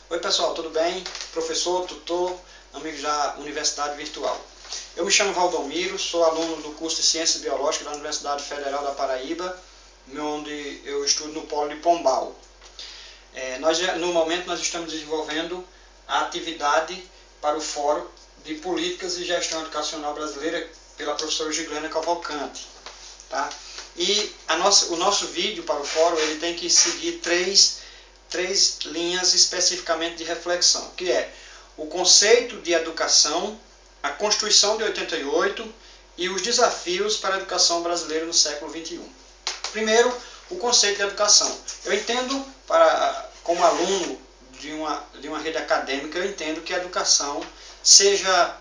Oi pessoal, tudo bem? Professor, tutor, amigo da Universidade Virtual. Eu me chamo Valdomiro, sou aluno do curso de Ciências Biológicas da Universidade Federal da Paraíba, onde eu estudo no Polo de Pombal. No momento nós estamos desenvolvendo a atividade para o Fórum de Políticas e Gestão Educacional Brasileira pela professora Giglena Cavalcante. Tá? E o nosso vídeo para o Fórum ele tem que seguir três linhas especificamente de reflexão, que é o conceito de educação, a Constituição de 88 e os desafios para a educação brasileira no século XXI. Primeiro, o conceito de educação. Eu entendo, como aluno de uma rede acadêmica, eu entendo que a educação seja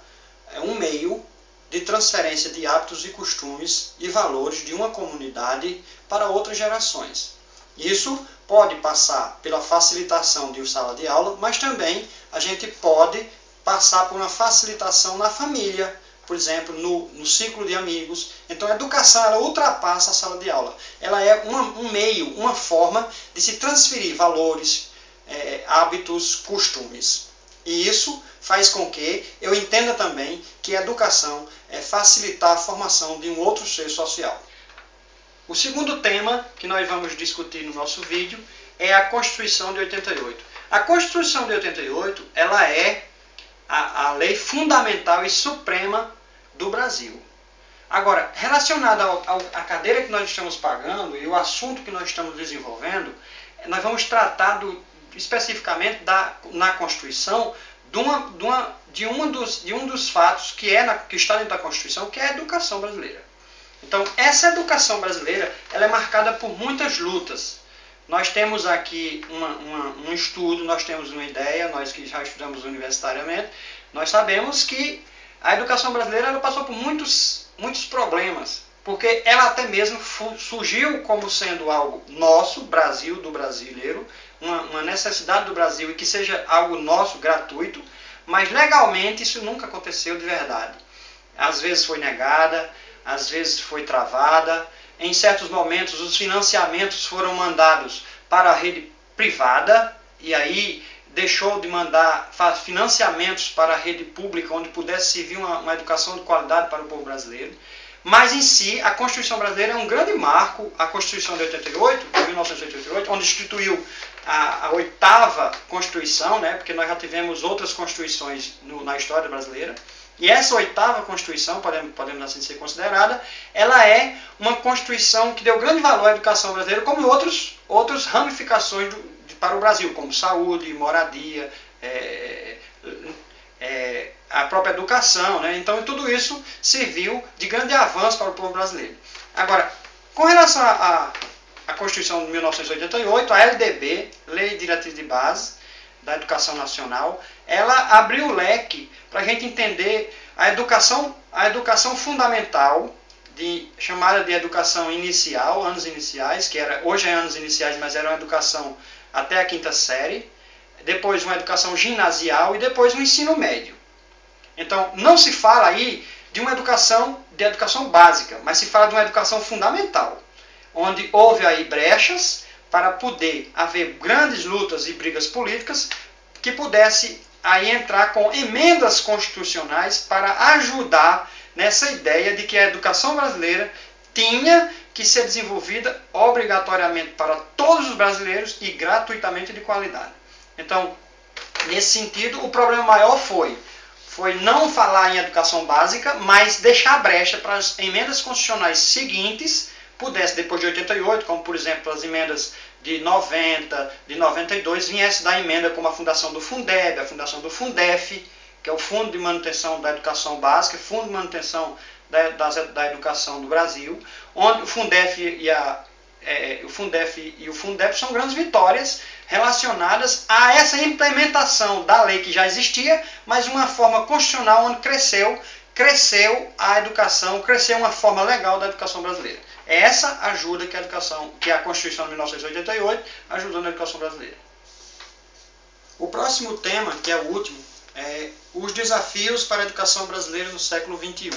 um meio de transferência de hábitos e costumes e valores de uma comunidade para outras gerações. Isso pode passar pela facilitação de uma sala de aula, mas também a gente pode passar por uma facilitação na família, por exemplo, no ciclo de amigos. Então a educação ela ultrapassa a sala de aula. Ela é um meio, uma forma de se transferir valores, hábitos, costumes. E isso faz com que eu entenda também que a educação é facilitar a formação de um outro ser social. O segundo tema que nós vamos discutir no nosso vídeo é a Constituição de 88. A Constituição de 88 ela é a lei fundamental e suprema do Brasil. Agora, relacionada à cadeira que nós estamos pagando e o assunto que nós estamos desenvolvendo, nós vamos tratar especificamente na Constituição de um dos fatos que está dentro da Constituição, que é a educação brasileira. Então, essa educação brasileira ela é marcada por muitas lutas. Nós temos aqui um estudo, nós temos uma ideia, nós que já estudamos universitariamente, nós sabemos que a educação brasileira ela passou por muitos problemas, porque ela até mesmo surgiu como sendo algo nosso, Brasil, do brasileiro, uma necessidade do Brasil e que seja algo nosso, gratuito, mas legalmente isso nunca aconteceu de verdade. Às vezes foi negada, às vezes foi travada, em certos momentos os financiamentos foram mandados para a rede privada e aí deixou de mandar financiamentos para a rede pública onde pudesse servir uma educação de qualidade para o povo brasileiro. Mas em si, a Constituição brasileira é um grande marco, a Constituição de 1988, onde instituiu a 8ª Constituição, né, porque nós já tivemos outras constituições na história brasileira. E essa 8ª Constituição, podemos assim ser considerada, ela é uma Constituição que deu grande valor à educação brasileira, como outras ramificações para o Brasil, como saúde, moradia, a própria educação, né? Então tudo isso serviu de grande avanço para o povo brasileiro. Agora, com relação à Constituição de 1988, a LDB, Lei Diretriz de Base da Educação Nacional, ela abriu o leque para a gente entender a educação fundamental, chamada de educação inicial, anos iniciais, hoje é anos iniciais, mas era uma educação até a 5ª série, depois uma educação ginasial e depois um ensino médio. Então, não se fala aí de uma educação básica, mas se fala de uma educação fundamental, onde houve aí brechas para poder haver grandes lutas e brigas políticas que pudesse aí entrar com emendas constitucionais para ajudar nessa ideia de que a educação brasileira tinha que ser desenvolvida obrigatoriamente para todos os brasileiros e gratuitamente de qualidade. Então, nesse sentido, o problema maior foi não falar em educação básica, mas deixar brecha para as emendas constitucionais seguintes pudesse, depois de 88, como por exemplo as emendas de 90, de 92, viesse da emenda como a fundação do Fundeb, a fundação do Fundef, que é o Fundo de Manutenção da Educação Básica, Fundo de Manutenção da Educação do Brasil, onde o Fundef e o Fundeb são grandes vitórias relacionadas a essa implementação da lei que já existia, mas uma forma constitucional onde cresceu a educação, cresceu uma forma legal da educação brasileira. É essa ajuda que a Constituição de 1988 ajudou na educação brasileira. O próximo tema, que é o último, é os desafios para a educação brasileira no século XXI.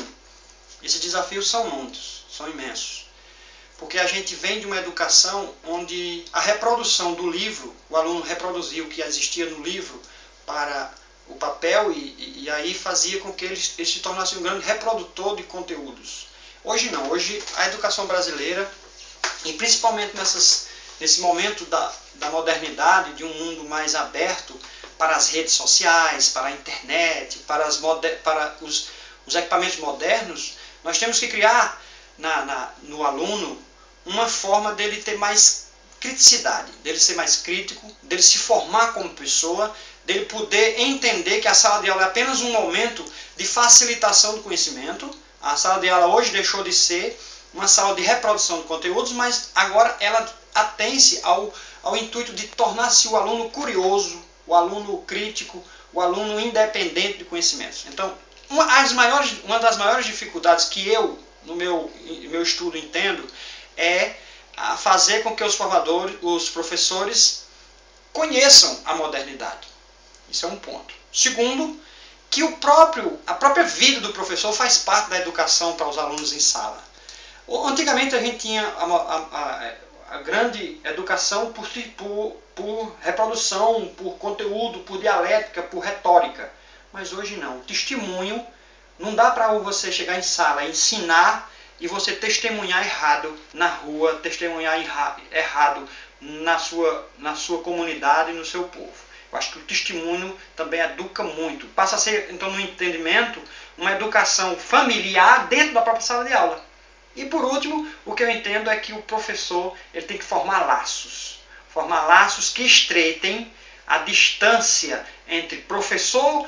Esses desafios são muitos, são imensos. porque a gente vem de uma educação onde a reprodução do livro, o aluno reproduzia o que existia no livro para o papel e aí fazia com que ele se tornasse um grande reprodutor de conteúdos. Hoje não, hoje a educação brasileira, e principalmente nesse momento da modernidade, de um mundo mais aberto para as redes sociais, para a internet, para os equipamentos modernos, nós temos que criar no aluno uma forma dele ter mais criticidade, dele ser mais crítico, dele se formar como pessoa, dele poder entender que a sala de aula é apenas um momento de facilitação do conhecimento. A sala de aula hoje deixou de ser uma sala de reprodução de conteúdos, mas agora ela atém-se ao intuito de tornar-se o aluno curioso, o aluno crítico, o aluno independente de conhecimentos. Então, uma das maiores dificuldades que eu, no meu estudo, entendo, é fazer com que os professores conheçam a modernidade. Isso é um ponto. Segundo, que a própria vida do professor faz parte da educação para os alunos em sala. Antigamente a gente tinha a grande educação por reprodução, por conteúdo, por dialética, por retórica. Mas hoje não. Testemunho, não dá para você chegar em sala e ensinar e você testemunhar errado na rua, testemunhar errado na sua comunidade e no seu povo. Eu acho que o testemunho também educa muito. Passa a ser, então, no entendimento, uma educação familiar dentro da própria sala de aula. E, por último, o que eu entendo é que o professor ele tem que formar laços que estreitem a distância entre professor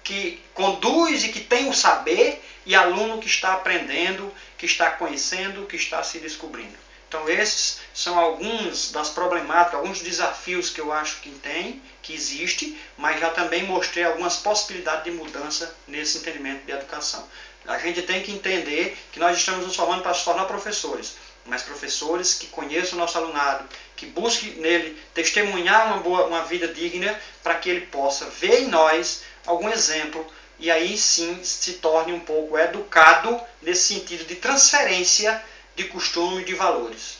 que conduz e que tem o saber e aluno que está aprendendo, que está conhecendo, que está se descobrindo. Então esses são alguns das problemáticas, alguns desafios que eu acho que existe, mas já também mostrei algumas possibilidades de mudança nesse entendimento de educação. A gente tem que entender que nós estamos nos formando para se tornar professores, mas professores que conheçam o nosso alunado, que busquem nele testemunhar uma vida digna para que ele possa ver em nós algum exemplo e aí sim se torne um pouco educado nesse sentido de transferência de costume e de valores.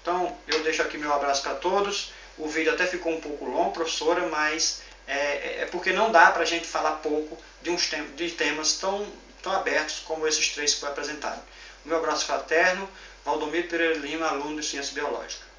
Então, eu deixo aqui meu abraço para todos. O vídeo até ficou um pouco longo, professora, mas é porque não dá para a gente falar pouco de temas tão abertos como esses três que foi apresentado. O meu abraço fraterno, Valdomiro Pereira Lima, aluno de Ciência Biológica.